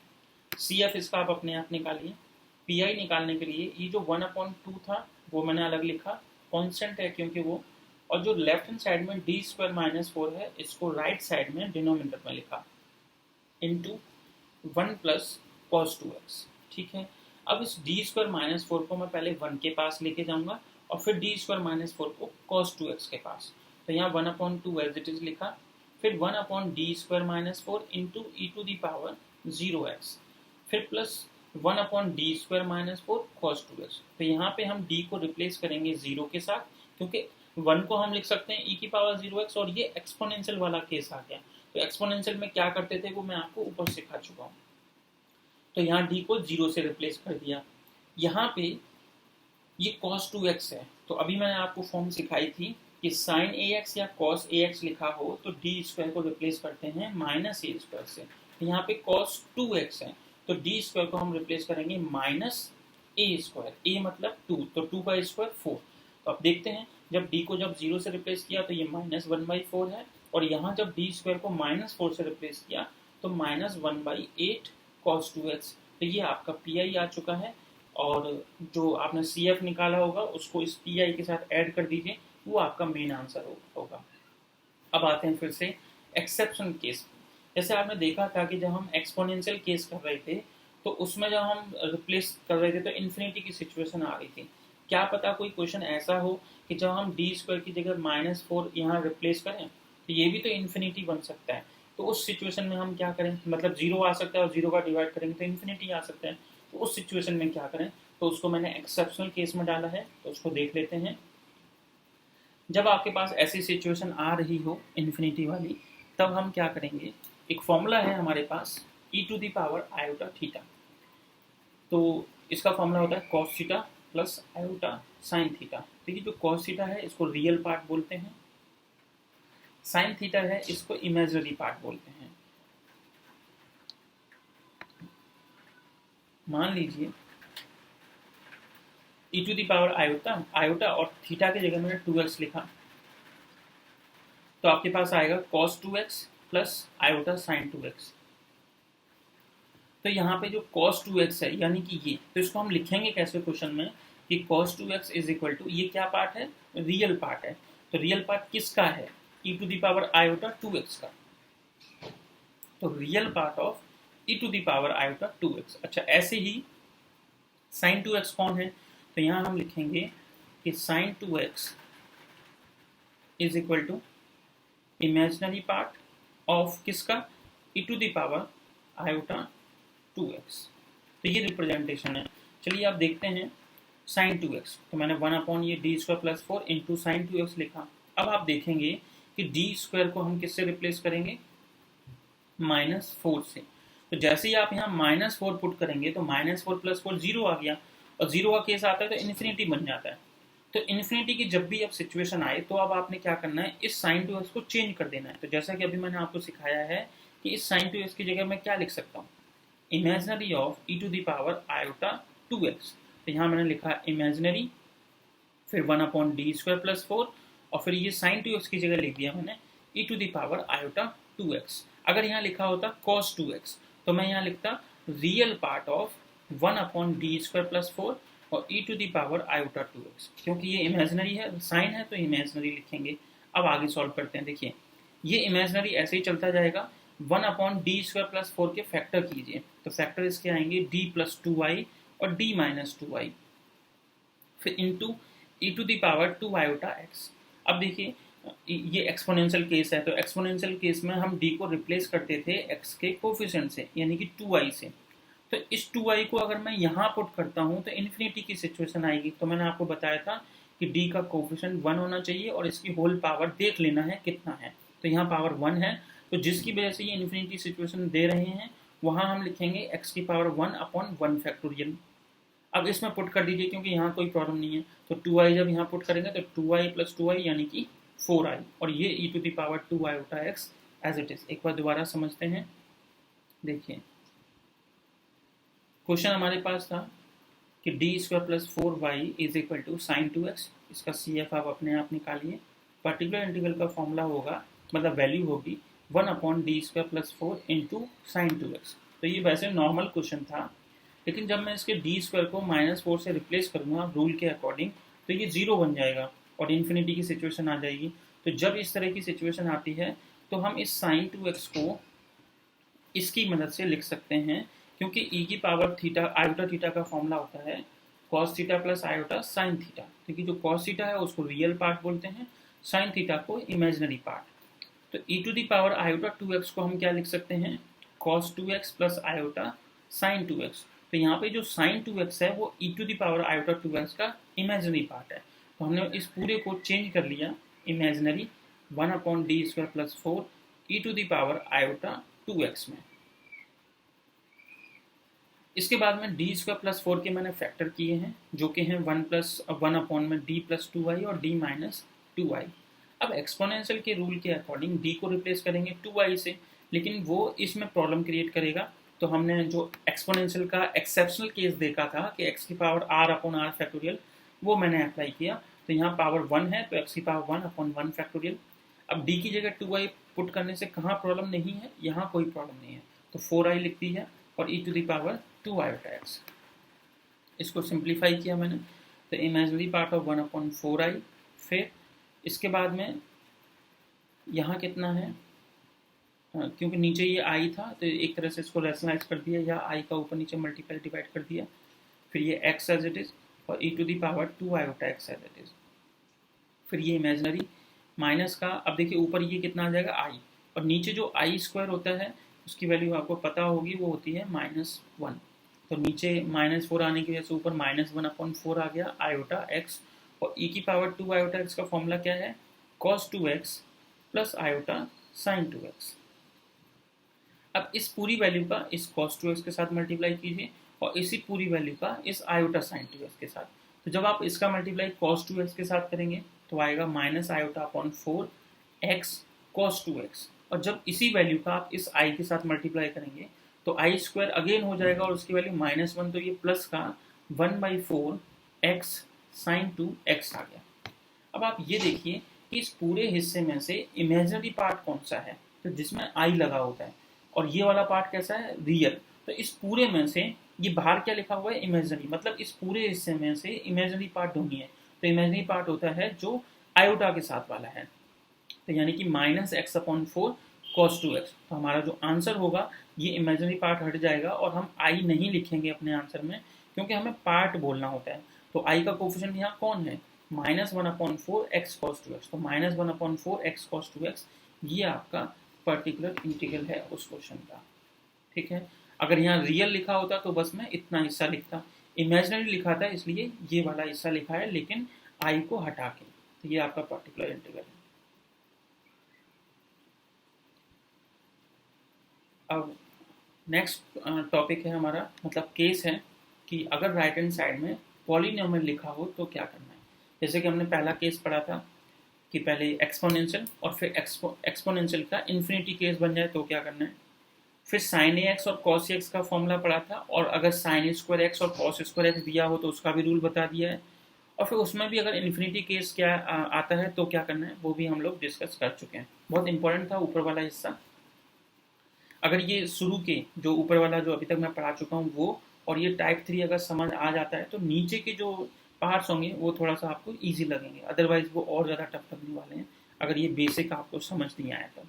CF इसका आप अपने आप निकालिए। PI निकालने के लिए ये जो 1/2 था वो मैंने अलग लिखा, कांस्टेंट है क्योंकि वो, और जो लेफ्ट हैंड साइड में d² - 4 है इसको राइट साइड में डिनोमिनेटर में लिखा इंटू 1 + cos 2x। ठीक है, अब इस d² - 4 को मैं पहले 1 के पास लेके जाऊंगा और फिर d² - 4 को cos 2x के पास, तो यहाँ 1/2 एज इट इज लिखा, फिर 1/d² - 4 इंटू e⁻⁴ फिर प्लस 1/d² - 4 cos 2x। तो यहाँ पे हम d को रिप्लेस करेंगे 0 के साथ, क्योंकि 1 को हम लिख सकते हैं e⁻⁴x, और ये एक्सपोनेंशियल वाला केस आ गया। तो एक्सपोनेंशियल में क्या करते थे वो मैं आपको ऊपर सिखा चुका हूँ। तो यहाँ d को 0 से रिप्लेस कर दिया। यहाँ पे ये cos 2x है, तो अभी मैंने आपको फॉर्म सिखाई थी कि sin AX या cos AX लिखा हो तो d² को रिप्लेस करते हैं -a² से। यहाँ पे cos 2x है तो d² को हम रिप्लेस करेंगे -a²। a मतलब 2, तो 2 का स्क्वायर 4। तो अब देखते हैं, जब d को जब 0 से रिप्लेस किया तो ये -1/4 है, और यहाँ जब d² को -4 से रिप्लेस किया तो -1/8 cos 2x। तो ये आपका PI आ चुका है, और जो आपने CF निकाला होगा उसको इस PI के साथ ऐड कर दीजिए, वो आपका मेन आंसर होगा। अब आते हैं फिर से एक्सेप्शन केस। जैसे आपने देखा था कि जब हम एक्सपोनेंशियल केस कर रहे थे तो उसमें जब हम रिप्लेस कर रहे थे तो इन्फिनिटी की सिचुएशन आ रही थी। क्या पता कोई क्वेश्चन ऐसा हो कि जब हम d² की जगह -4 यहाँ रिप्लेस करें तो ये भी तो इन्फिनिटी बन सकता है। तो उस सिचुएशन में हम क्या करें, मतलब 0 आ सकता है और 0 का डिवाइड करेंगे तो इन्फिनिटी आ सकता है। तो उस सिचुएशन में क्या करें, तो उसको मैंने एक्सेप्शनल केस में डाला है, तो उसको देख लेते हैं। जब आपके पास ऐसी सिचुएशन आ रही हो इन्फिनिटी वाली, तब हम क्या करेंगे, एक फॉर्मूला है हमारे पास e⁻iθ। तो इसका फॉर्मूला होता है cos θ प्लस iota sin θ। देखिए जो cos θ है इसको रियल पार्ट बोलते हैं, sin θ है इसको इमेजिनरी पार्ट बोलते हैं। मान लीजिए e⁻iota और थीटा की जगह मैंने 2x लिखा, तो आपके पास आएगा cos 2x plus iota sin 2x। तो यहाँ पे जो cos 2x है यानी कि ये, तो इसको हम लिखेंगे कैसे क्वेश्चन में कि cos 2x is equal to, ये क्या पार्ट है, रियल पार्ट है। तो रियल पार्ट किसका है, e to the power iota 2x का। तो real part of e to the power iota 2x। अच्छा, ऐसे ही sin 2x कौन है, तो यहाँ हम लिखेंगे कि sin 2x is equal to imaginary part of किसका, e to the power iota 2x। तो ये रिप्रेजेंटेशन है। चलिए आप देखते हैं sin 2x, तो मैंने 1 अपॉन ये D square plus 4 into sine 2x लिखा। अब आप देखेंगे कि डी स्क्वायर को हम किससे रिप्लेस करेंगे, -4 से। तो जैसे ही आप यहाँ -4 पुट करेंगे तो -4 + 4 0 आ गया, और 0 का केस आता है तो इन्फिनिटी बन जाता है। तो इन्फिनिटी की जब भी अब सिचुएशन आए तो अब आपने क्या करना है, इस sin 2x को चेंज कर देना है। तो जैसा कि अभी मैंने आपको सिखाया है कि इस sin 2x की जगह मैं क्या लिख सकता हूँ, imaginary of e to the power iota 2x। तो यहाँ मैंने लिखा इमेजिनरी, फिर 1 अपॉन डी स्क्वायर प्लस 4, और फिर ये sin 2x की जगह लिख दिया मैंने e to the power iota 2x। अगर यहाँ लिखा होता cos 2x तो मैं यहाँ लिखता real part of 1 upon d square plus 4 और e to the power iota 2x। क्योंकि ये इमेजिनरी है, साइन है, तो इमेजिनरी लिखेंगे। अब आगे सॉल्व करते हैं। देखिए ये इमेजिनरी ऐसे ही चलता जाएगा। 1 अपॉन डी स्क्वायर प्लस 4 के फैक्टर कीजिए, तो फैक्टर इसके आएंगे d प्लस 2i और d माइनस 2i, फिर into e to the power 2 iota x। अब देखिए ये एक्सपोनेंशियल केस है, तो एक्सपोनेंशियल केस में हम d को रिप्लेस करते थे x के कोफिशिएंट से, यानी कि 2i से। तो इस 2i को अगर मैं यहाँ पुट करता हूँ तो इन्फिनिटी की सिचुएशन आएगी। तो मैंने आपको बताया था कि d का कोफिशिएंट 1 होना चाहिए और इसकी होल पावर देख लेना है कितना है। तो यहाँ पावर 1 है, तो जिसकी वजह से ये इन्फिनिटी सिचुएशन दे रहे हैं वहाँ हम लिखेंगे x की पावर 1 अपॉन 1 फैक्टोरियल। अब इसमें पुट कर दीजिए क्योंकि यहाँ कोई प्रॉब्लम नहीं है। तो 2i जब यहाँ पुट करेंगे तो 2i प्लस 2i यानी कि 4i, और ये e to the power 2 iota x as it is. एक बार दोबारा समझते हैं। देखिए क्वेश्चन हमारे पास था कि D square plus 4y is equal to sine 2x। इसका CF आप अपने आप निकालिए। पर्टिकुलर इंटीग्रल का फॉर्मूला होगा, मतलब वैल्यू होगी 1 upon d square plus 4 into sine 2x। तो ये वैसे नॉर्मल क्वेश्चन था, लेकिन जब मैं इसके डी स्क्वायर को -4 से रिप्लेस करूँगा रूल के अकॉर्डिंग तो ये 0 बन जाएगा और इन्फिनिटी की सिचुएशन आ जाएगी। तो जब इस तरह की सिचुएशन आती है तो हम इस साइन 2x को इसकी मदद से लिख सकते हैं, क्योंकि e की पावर थीटा आयोटा थीटा का फॉर्मूला होता है cos theta plus iota sine theta. क्योंकि जो cos थीटा है उसको रियल पार्ट बोलते हैं, साइन थीटा को इमेजिनरी पार्ट। तो e to the power iota 2x को हम क्या लिख सकते हैं, cos 2x plus iota sine 2x। तो यहाँ पे जो साइन 2x है वो e to the power iota 2x का इमेजिनरी पार्ट है। तो हमने इस पूरे को चेंज कर लिया imaginary 1 upon d square plus 4 e to the power iota 2x में। इसके बाद में डी स्क्वायर प्लस 4 के मैंने फैक्टर किए हैं, जो कि हैं 1 अपॉन में डी प्लस 2i और डी माइनस 2i। अब एक्सपोनेंशियल के रूल के अकॉर्डिंग डी को रिप्लेस करेंगे 2i से, लेकिन वो इसमें प्रॉब्लम क्रिएट करेगा। तो हमने जो एक्सपोनेंशियल का एक्सेप्शनल केस देखा था कि x की power r upon r factorial, वो मैंने अप्लाई किया। तो यहाँ पावर 1 है तो x की पावर 1 अपॉन 1 फैक्टोरियल। अब d की जगह 2i पुट करने से कहाँ प्रॉब्लम नहीं है, यहाँ कोई प्रॉब्लम नहीं है, तो 4i लिख दी है और e to the power 2 iota x। इसको सिंप्लीफाई किया मैंने, तो imaginary part of 1 upon 4i। फिर इसके बाद में यहाँ कितना है, क्योंकि नीचे ये i था तो एक तरह से इसको रैशनलाइज कर दिया, या i का ऊपर नीचे मल्टीप्लाई डिवाइड कर दिया, फिर ये x एज इट इज और e to the power 2 iota x as it is. फिर ये इमेजिनरी माइनस का, अब देखिए ऊपर ये कितना आ जाएगा i, और नीचे जो i स्क्वायर होता है उसकी वैल्यू आपको पता होगी, वो होती है -1। तो नीचे -4 आने की वजह से ऊपर -1 अपॉन 4 आ गया आयोटा x, और e की पावर 2 आयोटा x का फॉर्मूला क्या है, cos 2x plus iota sine 2x। अब इस पूरी वैल्यू का इस cos 2x के साथ मल्टीप्लाई कीजिए और इसी पूरी वैल्यू का इस आयोटा साइन 2x के साथ। तो जब आप इसका मल्टीप्लाई cos 2x के साथ करेंगे तो आएगा minus iota upon 4 x cos 2x, और जब इसी वैल्यू का आप इस i के साथ मल्टीप्लाई करेंगे तो i स्क्वायर अगेन हो जाएगा और उसकी वैल्यू -1, तो ये प्लस का 1/4 x साइन 2x आ गया। अब आप ये देखिए कि इस पूरे हिस्से में से इमेजिनरी पार्ट कौन सा है, तो जिसमें आई लगा होता है, और ये वाला पार्ट कैसा है, रियल। तो इस पूरे में से ये बाहर क्या लिखा हुआ है, इमेजिनरी, मतलब इस पूरे हिस्से में से इमेजिनरी पार्ट ढूंढिए। तो इमेजिनरी पार्ट होता है जो आयोटा के साथ वाला है, तो यानी कि -x/4 cos 2x। तो हमारा जो आंसर होगा ये इमेजिनरी पार्ट हट जाएगा और हम आई नहीं लिखेंगे अपने आंसर में, क्योंकि हमें पार्ट बोलना होता है। तो आई का कोफिशिएंट यहाँ कौन है, -1/4x cos 2x। तो -1/4x cos 2x ये आपका पर्टिकुलर इंटीग्रल है उस क्वेश्चन का। ठीक है, अगर यहाँ रियल लिखा होता तो बस मैं इतना हिस्सा लिखता, इमेजिनरी लिखा था इसलिए ये वाला हिस्सा लिखा है, लेकिन आई को हटा के। तो ये आपका पर्टिकुलर इंटीग्रल है। अब नेक्स्ट टॉपिक है हमारा, मतलब केस है कि अगर राइट हैंड साइड में पॉलिनोमियल लिखा हो तो क्या करना है। जैसे कि हमने पहला केस पढ़ा था कि पहले एक्सपोनेंशियल और फिर एक्सपोनेंशियल का इन्फिनिटी केस बन जाए तो क्या करना है। फिर साइन ए एक्स और कॉस एक्स का फॉर्मूला पढ़ा था, और अगर साइन ए स्क्वायर एक्स और कॉस स्क्वायर एक्स दिया हो तो उसका भी रूल बता दिया है। और फिर उसमें भी अगर इन्फिनिटी केस क्या आता है तो क्या करना है वो भी हम लोग डिस्कस कर चुके हैं। बहुत इंपॉर्टेंट था ऊपर वाला हिस्सा। अगर ये शुरू के जो ऊपर वाला जो अभी तक मैं पढ़ा चुका हूँ वो, और ये टाइप 3 अगर समझ आ जाता है तो नीचे के जो पार्ट्स होंगे वो थोड़ा सा आपको इजी लगेंगे, अदरवाइज वो और ज़्यादा टफ लगने वाले हैं अगर ये बेसिक आपको समझ नहीं आया तो।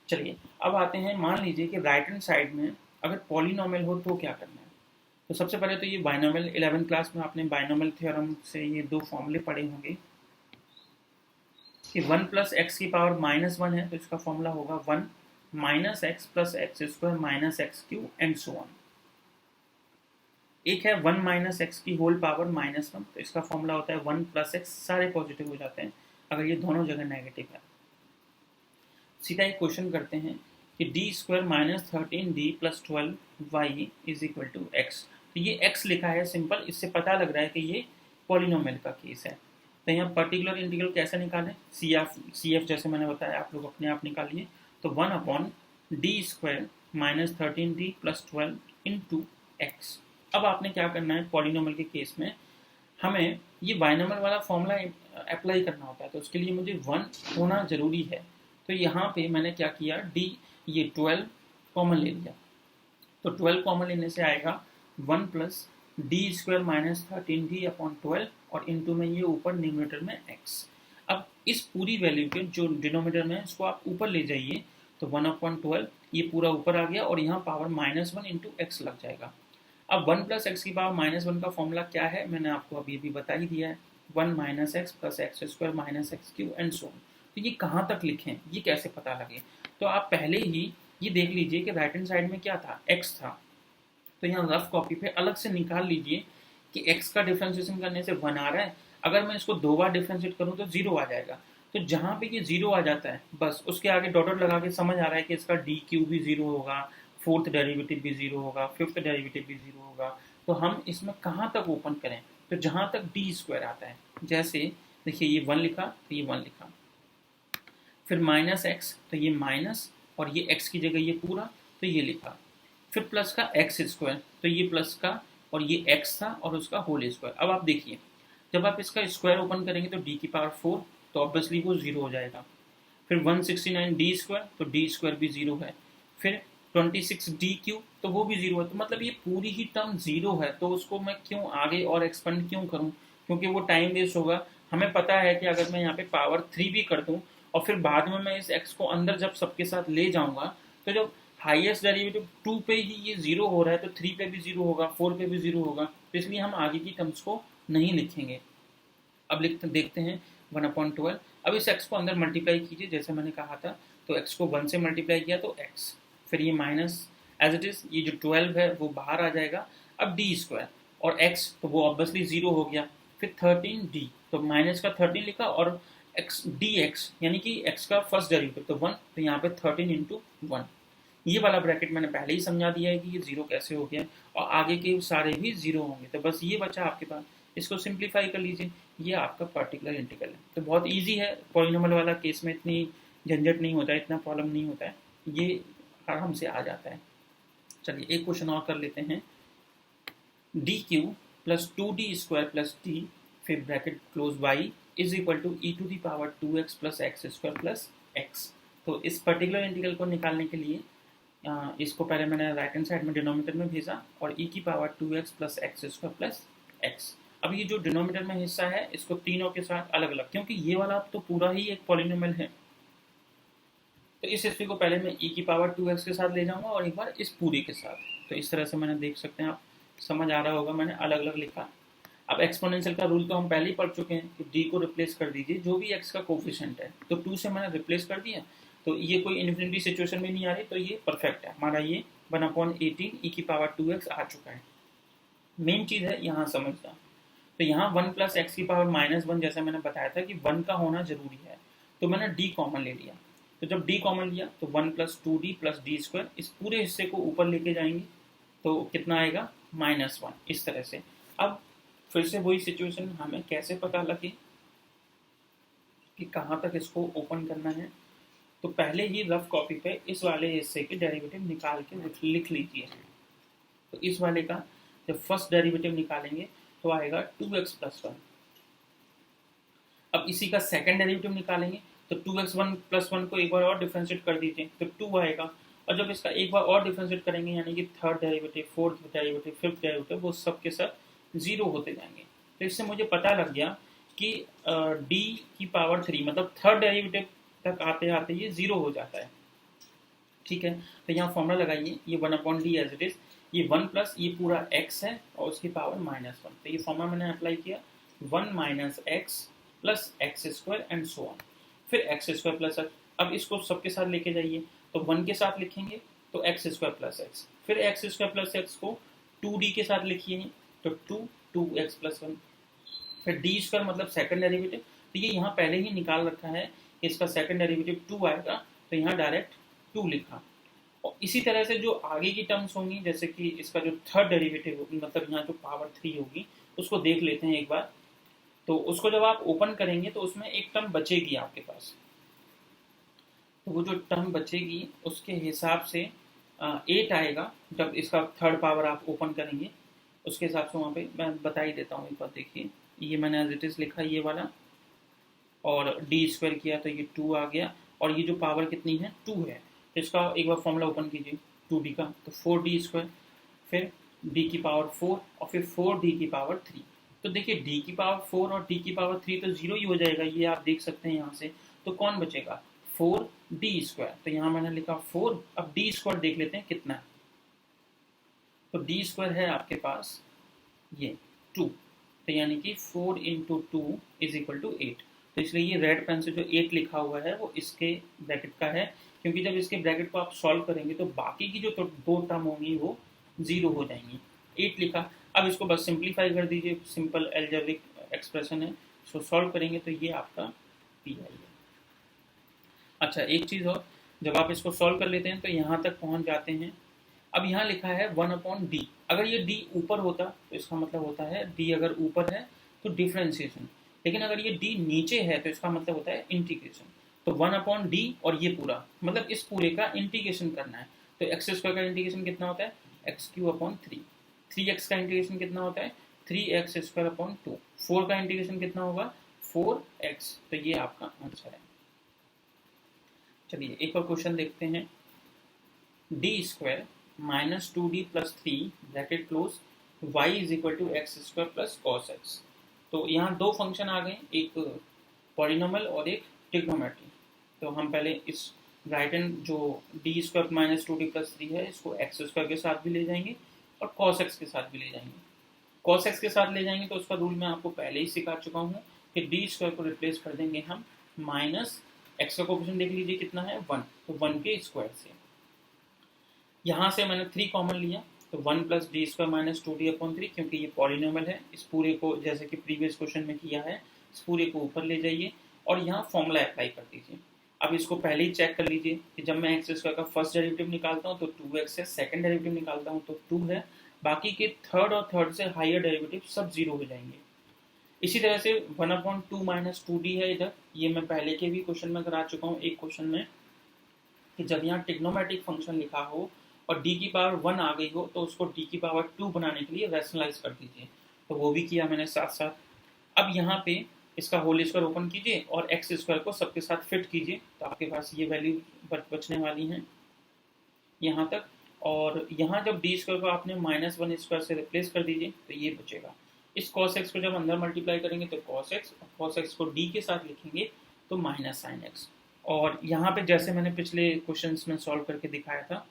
चलिए अब आते हैं, मान लीजिए कि राइट हैंड साइड में अगर पॉलिनोमियल हो तो क्या करना है। तो सबसे पहले तो ये बाइनोमियल, 11th क्लास में आपने बाइनोमियल थ्योरम से ये दो फॉर्मूले पढ़े होंगे कि 1 + x⁻1 है तो इसका फॉर्मूला होगा 1 - x + x² - x³ and so on. एक है 1 - x की होल पावर -1, तो इसका फॉर्मूला होता है 1 + x, सारे पॉजिटिव हो जाते हैं अगर ये दोनों जगह नेगेटिव है। सीधा एक क्वेश्चन करते हैं कि d² - 13d + 12y = x। तो ये x लिखा है सिंपल, इससे पता लग रहा है कि ये पॉलिनोमियल का केस है। तो यहाँ पर्टिकुलर इंटीग्रल कैसे निकालें, CF जैसे मैंने बताया आप लोग अपने आप निकालिए। तो 1/d² - 13d + 12 × x। अब आपने क्या करना है, पॉलिनोमियल के केस में हमें ये बाइनोमियल वाला फॉर्मूला अप्लाई करना होता है, तो उसके लिए मुझे 1 होना जरूरी है। तो यहाँ पे मैंने क्या किया, ये 12 कॉमन ले लिया। तो 12 कॉमन लेने से आएगा 1 + d² - 13d/12 और इनटू में ये ऊपर न्यूमरेटर में x। अब इस पूरी वैल्यू के जो डिनोमिनेटर में इसको आप ऊपर ले जाइए, तो 1/12 ये पूरा ऊपर आ गया और यहाँ पावर -1 × x लग जाएगा। अब 1 + x⁻1 का फॉर्मूला क्या है, मैंने आपको अभी भी बता ही दिया है, 1 - x + x² - x³ and so on. तो ये कहाँ तक लिखें, ये कैसे पता लगे। तो आप पहले ही ये देख लीजिए कि राइट हैंड साइड में क्या था, x था। तो यहाँ रफ कॉपी पे अलग से निकाल लीजिए कि x का डिफ्रेंशिएशन करने से 1 आ रहा है, अगर मैं इसको 2 बार डिफ्रेंशिएट करूँ तो 0 आ जाएगा। तो जहाँ पे ये 0 आ जाता है बस उसके आगे डॉट लगा के समझ आ रहा है कि इसका dq भी 0 होगा, 4th डेरिवेटिव भी 0 होगा, 5th डेरिवेटिव भी 0 होगा। तो हम इसमें कहाँ तक ओपन करें, तो जहाँ तक d² आता है। जैसे देखिए ये 1 लिखा तो ये 1 लिखा, फिर -x तो ये माइनस और ये x की जगह ये पूरा तो ये लिखा, फिर प्लस का x² तो ये प्लस का और ये x था और उसका होल स्क्वायर। अब आप देखिए जब आप इसका स्क्वायर ओपन करेंगे तो d⁴ तो ऑब्वियसली वो 0 हो जाएगा। फिर 169d² तो d² भी 0 है, फिर 26d³ तो वो भी 0 है। तो मतलब ये पूरी ही टर्म 0 है, तो उसको मैं क्यों आगे और एक्सपेंड क्यों करूं, क्योंकि वो टाइम वेस्ट होगा। हमें पता है कि अगर मैं यहाँ पे पावर 3 भी कर दूं और फिर बाद में मैं इस x को अंदर जब सबके साथ ले जाऊंगा तो जब हाईएस्ट डेरिवेटिव 2 पे ही ये 0 हो रहा है तो 3 पे भी 0 होगा, 4 पे भी 0 होगा। तो इसलिए हम आगे की टर्म्स को नहीं लिखेंगे। अब देखते हैं 1/12। अब इस x को अंदर मल्टीप्लाई कीजिए जैसे मैंने कहा था, तो x को 1 से मल्टीप्लाई किया तो x, फिर ये माइनस एज इट इज, ये जो 12 है वो बाहर आ जाएगा। अब d² और x तो वो ऑब्वियसली 0 हो गया, फिर 13d तो माइनस का 13 लिखा और x dx यानी कि x का फर्स्ट डेरिवेटिव तो 1, तो यहाँ पे 13 × 1। ये वाला ब्रैकेट मैंने पहले ही समझा दिया है कि ये 0 कैसे हो गया, और आगे के सारे भी 0 होंगे। तो बस ये बचा आपके पास, इसको सिंप्लीफाई कर लीजिए, ये आपका पर्टिकुलर इंटीग्रल है। तो बहुत इजी है, पॉलिनोमियल वाला केस में इतनी झंझट नहीं होता है, इतना प्रॉब्लम नहीं होता है, ये आराम से आ जाता है। चलिए एक क्वेश्चन और कर लेते हैं। dq + 2d² + d फिर bracket close y is equal to e to the power 2x plus x square plus x. तो इस पर्टिकुलर इंटीग्रल को निकालने के लिए इसको पहले मैंने राइट हैंड साइड में डिनोमिनेटर में भेजा और ई की power 2x plus x square plus x. अब ये जो डिनोमिनेटर में हिस्सा है इसको तीनों के साथ अलग अलग, क्योंकि ये वाला तो पूरा ही एक पॉलिनोमियल है, तो इस हिस्से को पहले मैं e की पावर 2x के साथ ले जाऊंगा और एक बार इस पूरी के साथ। तो इस तरह से मैंने देख सकते हैं, आप समझ आ रहा होगा, मैंने अलग अलग लिखा। अब एक्सपोनेंशियल का रूल तो हम पहले ही पढ़ चुके हैं कि d को रिप्लेस कर दीजिए जो भी x का कोफिशिएंट है, तो 2 से मैंने रिप्लेस कर दिया, तो ये कोई इन्फिनिटी सिचुएशन में नहीं आ रही, तो ये परफेक्ट है हमारा। ये 1/18 e की पावर 2x आ चुका है। मेन चीज़ है यहाँ समझना, तो यहाँ 1 प्लस एक्स की पावर -1 जैसा मैंने बताया था कि 1 का होना जरूरी है, तो मैंने d कॉमन ले लिया। तो जब d कॉमन लिया तो 1 plus 2d plus D square, इस पूरे हिस्से को ऊपर लेके जाएंगे तो कितना आएगा -1, इस तरह से। अब फिर से वही सिचुएशन, हमें कैसे पता लगे कि कहाँ तक इसको ओपन करना है, तो पहले ही रफ कॉपी पे इस वाले हिस्से के डेरिवेटिव निकाल के लिख लीजिए। तो इस वाले का जब फर्स्ट डेरिवेटिव निकालेंगे तो आएगा 2x प्लस 1। अब इसी का सेकंड डेरिवेटिव निकालेंगे तो 2x1 प्लस 1 को एक बार और डिफ्रेंशिएट कर दीजिए तो 2 आएगा, और जब इसका एक बार और डिफ्रेंशिएट करेंगे यानी कि third derivative, fourth derivative, fifth derivative, वो सब के सब 0 होते जाएंगे। तो इससे मुझे पता लग गया कि d की पावर 3 मतलब थर्ड डेरिवेटिव तक आते आते ये 0 हो जाता है। ठीक है, तो यहाँ फॉर्मूला लगाइए, ये 1/d एज इट इज, ये 1 प्लस ये पूरा x है और उसकी पावर -1, तो ये फॉर्मूला मैंने अप्लाई किया 1 minus x plus x square and so on, फिर एक्स स्क्वायर प्लस एक्स। अब इसको सबके साथ लेके जाइए, तो 1 के साथ लिखेंगे तो एक्स स्क्वायर प्लस एक्स, फिर एक्स स्क्वायर प्लस एक्स को 2d के साथ लिखिए तो 2x प्लस 1, फिर डी स्क्वायर मतलब सेकंड डेरिवेटिव, तो ये यहाँ पहले ही निकाल रखा है, इसका सेकंड डेरिवेटिव 2 आएगा, तो यहाँ डायरेक्ट 2 लिखा। और इसी तरह से जो आगे की टर्म्स होंगी, जैसे कि इसका जो थर्ड डेरिवेटिव होगी मतलब यहाँ जो पावर 3 होगी उसको देख लेते हैं एक बार। तो उसको जब आप ओपन करेंगे तो उसमें एक टर्म बचेगी आपके पास, तो वो जो टर्म बचेगी उसके हिसाब से 8 आएगा जब इसका थर्ड पावर आप ओपन करेंगे, उसके हिसाब से वहाँ पे मैं बता ही देता हूँ एक बार। देखिए ये मैंने एज इट इज लिखा ये वाला, और डी स्क्वायर किया तो ये 2 आ गया, और ये जो पावर कितनी है 2 है, तो इसका एक बार फॉर्मूला ओपन कीजिए 2d का, तो 4d स्क्वायर, फिर d की पावर 4 और फिर 4d की पावर 3। तो देखिए d की पावर 4 और d की पावर 3 तो 0 ही हो जाएगा, ये आप देख सकते हैं यहाँ से। तो कौन बचेगा 4d स्क्वायर, तो यहाँ मैंने लिखा 4। अब d स्क्वायर देख लेते हैं कितना है, तो d स्क्वायर है आपके पास ये 2, तो यानी कि 4 इंटू 2 इज इक्वल टू 8। तो इसलिए ये रेड पेन से जो 8 लिखा हुआ है वो इसके ब्रैकेट का है, क्योंकि जब इसके ब्रैकेट को आप सॉल्व करेंगे तो बाकी की जो दो टर्म होंगी वो 0 हो जाएंगी। 8 लिखा, अब इसको बस सिंप्लीफाई कर दीजिए, सिंपल एल्जेब्रिक एक्सप्रेशन है, इसको सॉल्व करेंगे तो ये आपका पी आई है। अच्छा एक चीज़ और, जब आप इसको सॉल्व कर लेते हैं तो यहाँ तक पहुँच जाते हैं। अब यहाँ लिखा है 1/d, अगर ये d ऊपर होता तो इसका मतलब होता है d अगर ऊपर है तो डिफ्रेंशिएशन, लेकिन अगर ये d नीचे है तो इसका मतलब होता है इंटीग्रेशन। तो 1/d और ये पूरा मतलब इस पूरे का इंटीग्रेशन करना है, तो एक्स स्क्वायर का इंटीग्रेशन कितना होता है x³ 3x का इंटीग्रेशन कितना होता है 3x²/2, 4 का इंटीग्रेशन कितना होगा 4x, तो ये आपका आंसर है। चलिए एक और क्वेश्चन देखते हैं, d² -2d plus 3 bracket close y is equal to x² plus cos x। तो यहाँ दो फंक्शन आ गए, एक पॉलिनोमियल और एक ट्रिग्नोमेट्री। तो हम पहले इस राइट हैंड जो d² -2d प्लस 3 है इसको x² के साथ भी ले जाएंगे और cos x के साथ भी ले जाएंगे। cos x के साथ ले जाएंगे तो उसका रूल मैं आपको पहले ही सिखा चुका हूँ कि d² को रिप्लेस कर देंगे हम माइनस x का कोफिशिएंट देख लीजिए कितना है 1, तो 1 के स्क्वायर से। यहाँ से मैंने 3 कॉमन लिया तो 1 प्लस d² -2d/3, क्योंकि ये पॉलिनोमियल है, इस पूरे को जैसे कि प्रीवियस क्वेश्चन में किया है इस पूरे को ऊपर ले जाइए और यहाँ फॉर्मूला अप्लाई कर दीजिए। अब इसको पहले ही चेक कर लीजिए कि जब मैं x² का फर्स्ट डेरिवेटिव निकालता हूँ तो 2x है, सेकंड डेरिवेटिव निकालता हूँ तो 2 है, बाकी के थर्ड और थर्ड से हायर डेरिवेटिव सब 0 हो जाएंगे। इसी तरह से 1/2 माइनस 2d है इधर, ये मैं पहले के भी क्वेश्चन में करा चुका हूँ एक क्वेश्चन में, कि जब यहाँ ट्रिग्नोमेट्रिक फंक्शन लिखा हो और d की पावर 1 आ गई हो तो उसको d की पावर 2 बनाने के लिए रैशनलाइज कर दीजिए, तो वो भी किया मैंने साथ साथ। अब यहाँ पे इसका होल स्क्वायर ओपन कीजिए और एक्स स्क्वायर को सबके साथ फिट कीजिए, तो आपके पास ये वैल्यू बचने वाली हैं यहाँ तक। और यहाँ जब डी स्क्वायर को आपने -1 स्क्वायर से रिप्लेस कर दीजिए तो ये बचेगा। इस कॉस एक्स को जब अंदर मल्टीप्लाई करेंगे तो कॉस एक्स, और कॉस एक्स को डी के साथ लिखेंगे तो माइनस साइन एक्स। और यहाँ पे जैसे मैंने पिछले क्वेश्चंस में सॉल्व करके दिखाया था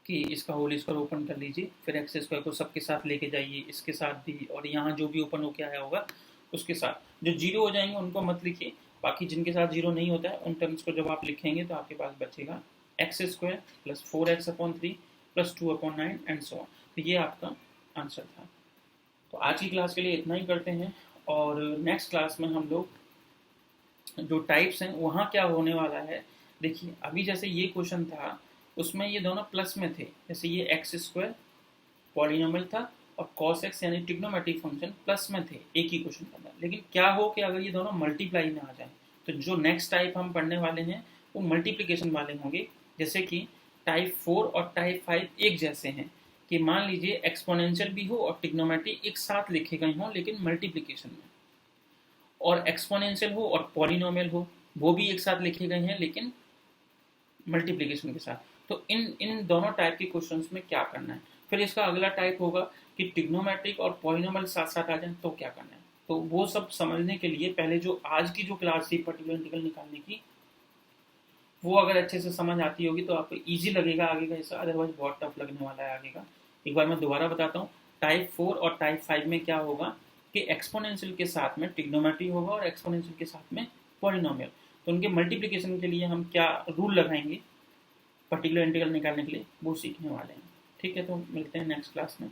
कि इसका होल स्क्वायर ओपन कर लीजिए, फिर एक्स स्क्वायर को सबके साथ लेके जाइए, इसके साथ भी, और यहाँ जो भी ओपन होके आया होगा उसके साथ। जो जीरो हो जाएंगे उनको मत लिखिए, बाकी जिनके साथ जीरो नहीं होता है उन टर्म्स को जब आप लिखेंगे तो आपके पास बचेगा x square plus 4x/3 plus 2/9 and so on. तो ये आपका आंसर था। तो आज की क्लास के लिए इतना ही करते हैं, और नेक्स्ट क्लास में हम लोग जो टाइप्स हैं वहाँ क्या होने वाला है। देखिए अभी जैसे ये क्वेश्चन था उसमें ये दोनों प्लस में थे, जैसे ये एक्स स्क्वायर पॉलिनोमियल था और कॉस एक्स यानी ट्रिग्नोमेट्रिक फंक्शन प्लस में थे एक ही क्वेश्चन के अंदर। लेकिन क्या हो कि अगर ये दोनों मल्टीप्लाई में आ जाए तो जो नेक्स्ट टाइप हम पढ़ने वाले हैं वो मल्टीप्लिकेशन वाले होंगे। जैसे कि टाइप 4 और टाइप 5 एक जैसे हैं, कि मान लीजिए एक्सपोनेंशियल भी हो और ट्रिग्नोमेट्री एक साथ लिखे गए हों लेकिन मल्टीप्लिकेशन में, और एक्सपोनेंशियल हो और पॉलिनोमियल हो वो भी एक साथ लिखे गए हैं लेकिन मल्टीप्लिकेशन के साथ। तो इन दोनों टाइप के क्वेश्चंस में क्या करना है। फिर इसका अगला टाइप होगा कि ट्रिग्नोमेट्रिक और पॉलिनोमियल साथ साथ आ जाए तो क्या करना है। तो वो सब समझने के लिए पहले जो आज की जो क्लास थी पर्टिकुलर इंटीग्रल निकालने की, वो अगर अच्छे से समझ आती होगी तो आपको ईजी लगेगा आगे का हिस्सा, अदरवाइज बहुत टफ लगने वाला है आगे का। एक बार मैं दोबारा बताता हूँ, टाइप 4 और टाइप 5 में क्या होगा कि एक्सपोनेंशियल के साथ में ट्रिग्नोमेट्री होगा और एक्सपोनेंशियल के साथ में पॉलिनोमियल। तो उनके मल्टीप्लिकेशन के लिए हम क्या रूल लगाएंगे पर्टिकुलर इंटीग्रल निकालने के लिए, वो सीखने वाले हैं। ठीक है, तो मिलते हैं नेक्स्ट क्लास में।